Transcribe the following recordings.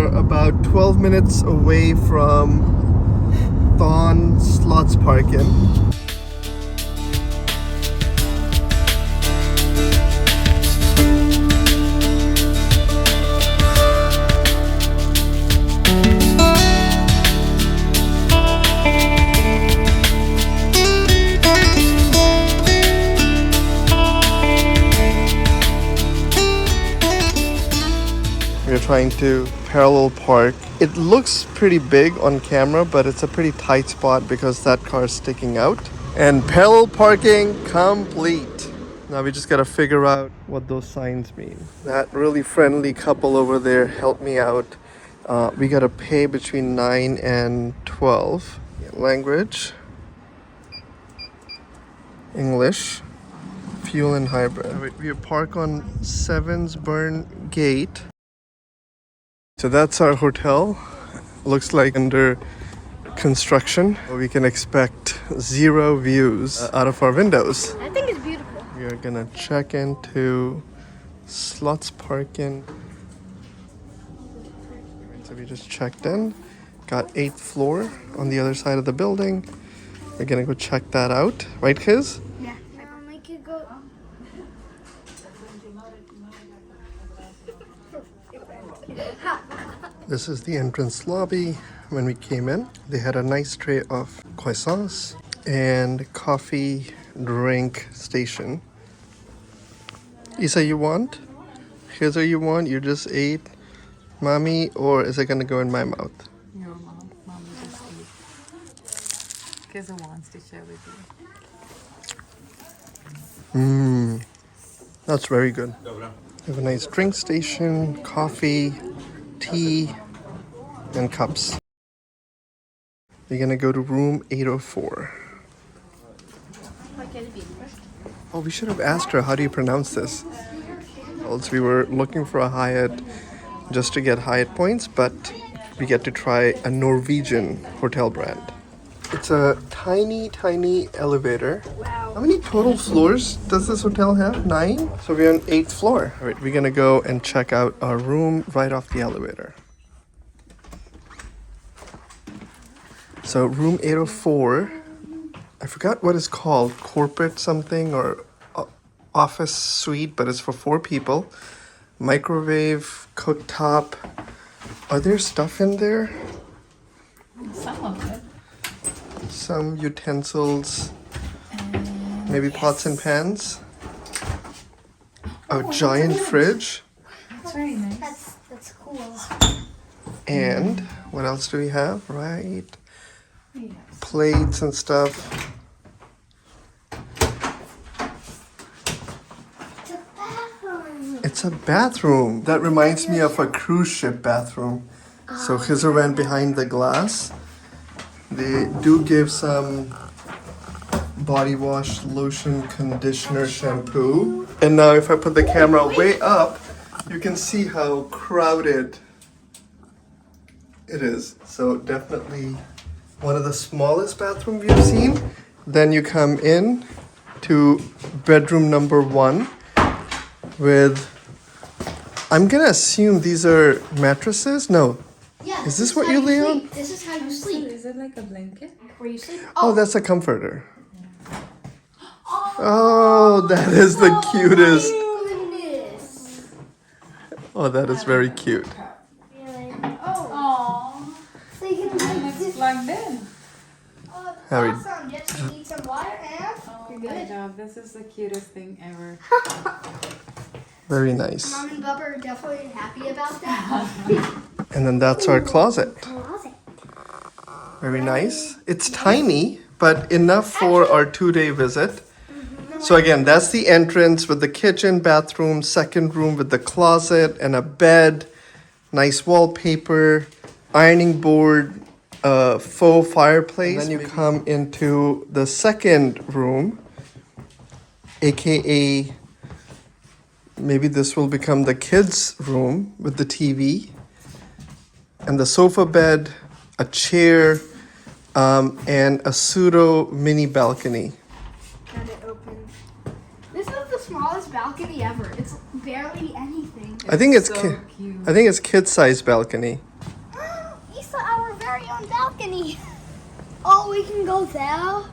are about 12 minutes away from Thon Slottsparken. We're trying to parallel park. It looks pretty big on camera, but it's a pretty tight spot because that car is sticking out. And parallel parking complete. Now we just gotta figure out what those signs mean. That really friendly couple over there helped me out. We gotta pay between 9 and 12. Language, English, fuel and hybrid. We park on Sevensburn Gate. So that's our hotel. Looks like under construction. We can expect zero views out of our windows. I think it's beautiful. We are gonna check into Slottsparken. So we just checked in. Got 8th floor on the other side of the building. We're gonna go check that out. Right, Khiz? Yeah. I could go. This is the entrance lobby. When we came in, they had a nice tray of croissants and coffee drink station. Eesa, you want? Here's what you want. You just ate. Mommy, or is it gonna go in my mouth? Your mom. Mommy just eat. Khiz wants to share with you. That's very good. We have a nice drink station, coffee, tea, and cups. We're gonna go to room 804. Oh, we should have asked her, how do you pronounce this? Also, we were looking for a Hyatt just to get Hyatt points, but we get to try a Norwegian hotel brand. It's a tiny, tiny elevator. Wow. How many total floors does this hotel have? 9? So we're on 8th floor. All right, we're gonna go and check out our room right off the elevator. So room 804, I forgot what it's called, corporate something or office suite, but it's for 4 people. Microwave, cooktop. Are there stuff in there? Some of it. Some utensils, maybe pots and pans. A giant fridge. That's very nice. That's cool. And what else do we have? Right. Yes. Plates and stuff. It's a bathroom. It's a bathroom. That reminds me of a cruise ship bathroom. So Khiz ran behind the glass. They do give some body wash, lotion, conditioner, shampoo. And now if I put the camera way up, you can see how crowded it is. So definitely one of the smallest bathroom we've seen. Then you come in to bedroom number 1 with, I'm gonna assume these are mattresses? No. Yeah. Is this what you lay on? This is how you sleep. Is it like a blanket? Where you sleep? Oh, that's a comforter. Oh, that is the cutest. Goodness. Oh, that is very cute. Really? Aww. So you can like It's plugged in. Oh, Harry. awesome. Just you need some water and Oh you're my good. god, this is the cutest thing ever. Very nice. Mom and Bubba are definitely happy about that. And then that's our closet. Closet. Very nice. It's tiny, but enough for our 2-day visit. So again, that's the entrance with the kitchen, bathroom, second room with the closet and a bed, nice wallpaper, ironing board, faux fireplace. And then you come into the second room, aka maybe this will become the kids' room with the TV and the sofa bed, a chair, and a pseudo mini balcony. Got it open. This is the smallest balcony ever. It's barely anything. I think it's so cute. I think it's kid-sized balcony. balcony. Oh, we can go there,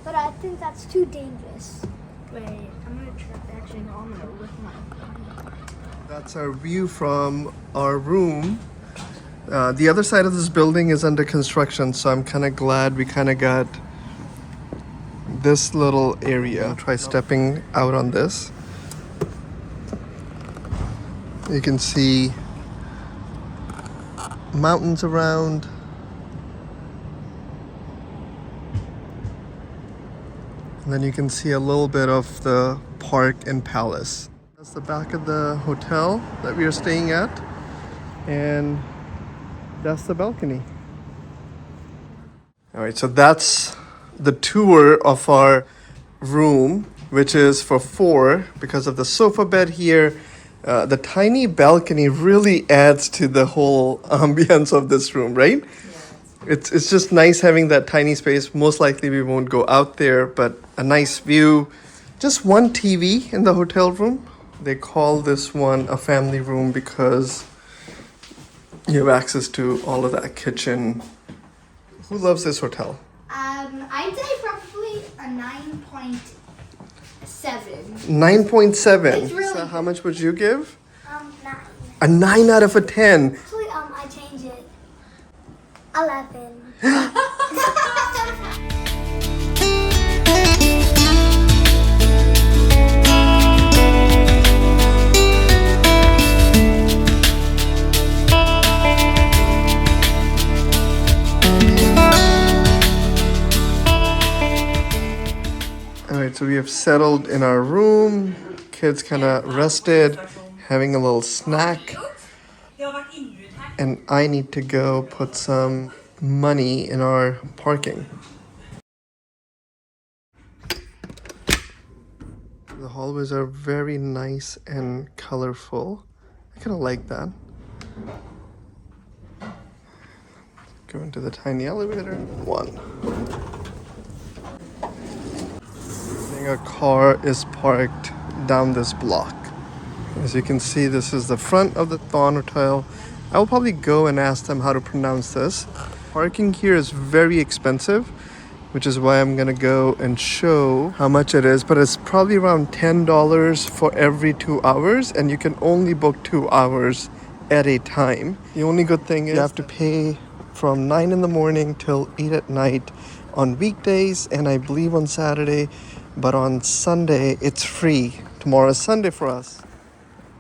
but I think that's too dangerous. Wait, I'm gonna try. Actually, no, I'm gonna lift my. That's our view from our room. The other side of this building is under construction, so I'm kind of glad we kind of got this little area. I'll try stepping out on this. You can see mountains around. And then you can see a little bit of the park and palace. That's the back of the hotel that we are staying at. And that's the balcony. All right, so that's the tour of our room, which is for 4 because of the sofa bed here. The tiny balcony really adds to the whole ambience of this room, right? It's just nice having that tiny space. Most likely we won't go out there, but a nice view. Just one TV in the hotel room. They call this one a family room because you have access to all of that kitchen. Who loves this hotel? I'd say probably a 9.7. 9.7. It's really So how much would you give? 9. A 9 out of a 10. Actually, I changed it. 11. Alright, so we have settled in our room. Kids kind of rested, having a little snack. And I need to go put some money in our parking. The hallways are very nice and colorful. I kind of like that. Go into the tiny elevator. 1. A car is parked down this block. As you can see, this is the front of the Thon Hotel. I will probably go and ask them how to pronounce this. Parking here is very expensive, which is why I'm gonna go and show how much it is, but it's probably around $10 for every 2 hours, and you can only book 2 hours at a time. The only good thing is you have to pay from 9 in the morning till 8 at night on weekdays, and I believe on Saturday. But on Sunday, it's free. Tomorrow is Sunday for us.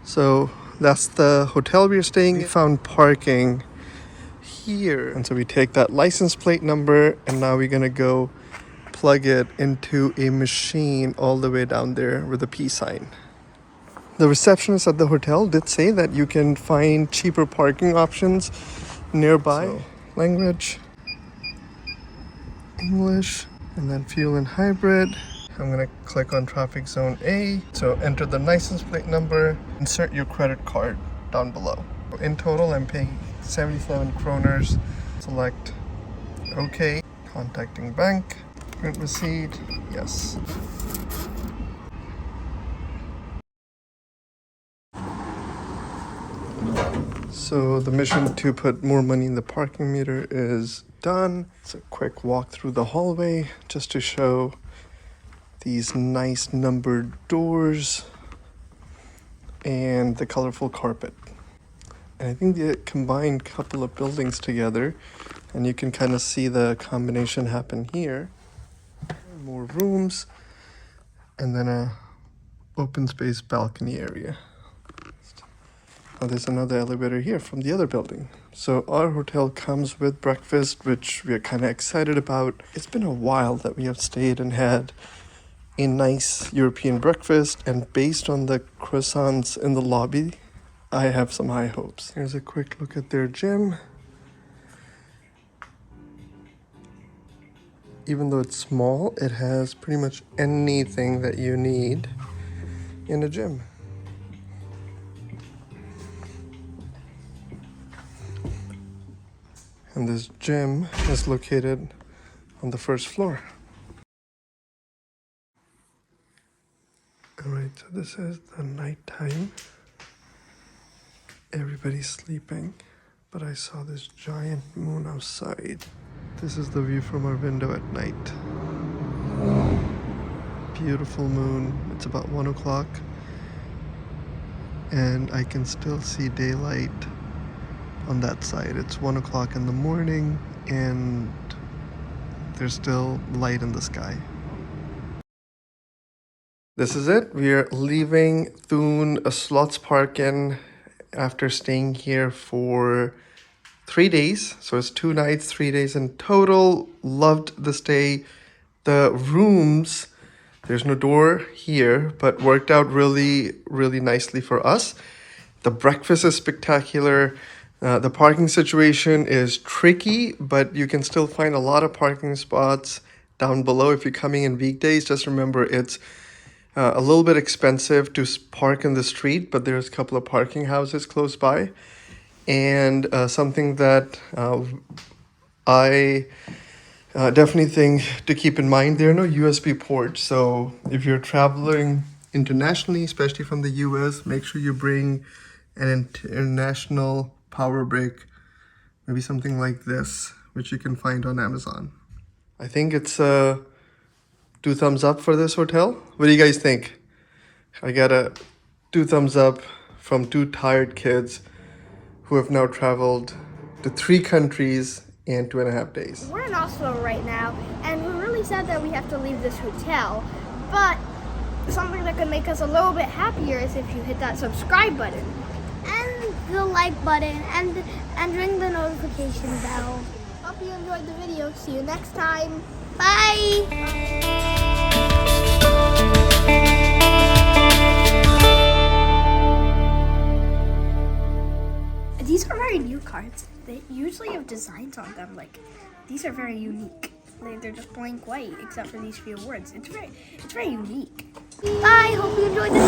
So that's the hotel we're staying in. We found parking here. And so we take that license plate number, and now we're gonna go plug it into a machine all the way down there with a P sign. The receptionist at the hotel did say that you can find cheaper parking options nearby. So, language, English, and then fuel and hybrid. I'm gonna click on traffic zone A. So enter the license plate number, insert your credit card down below. In total, I'm paying 77 kroners. Select OK. Contacting bank. Print receipt. Yes. So the mission to put more money in the parking meter is done. It's a quick walk through the hallway just to show these nice numbered doors and the colorful carpet. And I think they combined a couple of buildings together, and you can kind of see the combination happen here. More rooms, and then a open space balcony area. Now there's another elevator here from the other building. So our hotel comes with breakfast, which we are kind of excited about. It's been a while that we have stayed and had a nice European breakfast, and based on the croissants in the lobby, I have some high hopes. Here's a quick look at their gym. Even though it's small, it has pretty much anything that you need in a gym. And this gym is located on the first floor. Alright, so this is the nighttime. Everybody's sleeping, but I saw this giant moon outside. This is the view from our window at night. Beautiful moon. It's about 1 o'clock. And I can still see daylight on that side. It's 1 o'clock in the morning and there's still light in the sky. This is it. We are leaving Thon Slottsparken after staying here for 3 days. So it's 2 nights, 3 days in total. Loved the stay. The rooms, there's no door here, but worked out really, really nicely for us. The breakfast is spectacular. The parking situation is tricky, but you can still find a lot of parking spots down below. If you're coming in weekdays, just remember it's a little bit expensive to park in the street, but there's a couple of parking houses close by. And something that I definitely think to keep in mind, there are no USB ports. So if you're traveling internationally, especially from the US, make sure you bring an international power brick, maybe something like this, which you can find on Amazon. I think it's 2 thumbs up for this hotel. What do you guys think? I got a 2 thumbs up from 2 tired kids who have now traveled to 3 countries in 2.5 days. We're in Oslo right now, and we're really sad that we have to leave this hotel, but something that could make us a little bit happier is if you hit that subscribe button and the like button and ring the notification bell. Hope you enjoyed the video. See you next time. Bye. These are very new cards. They usually have designs on them. Like, these are very unique. They're just blank white, except for these few words. It's very unique. Bye. Hope you enjoyed this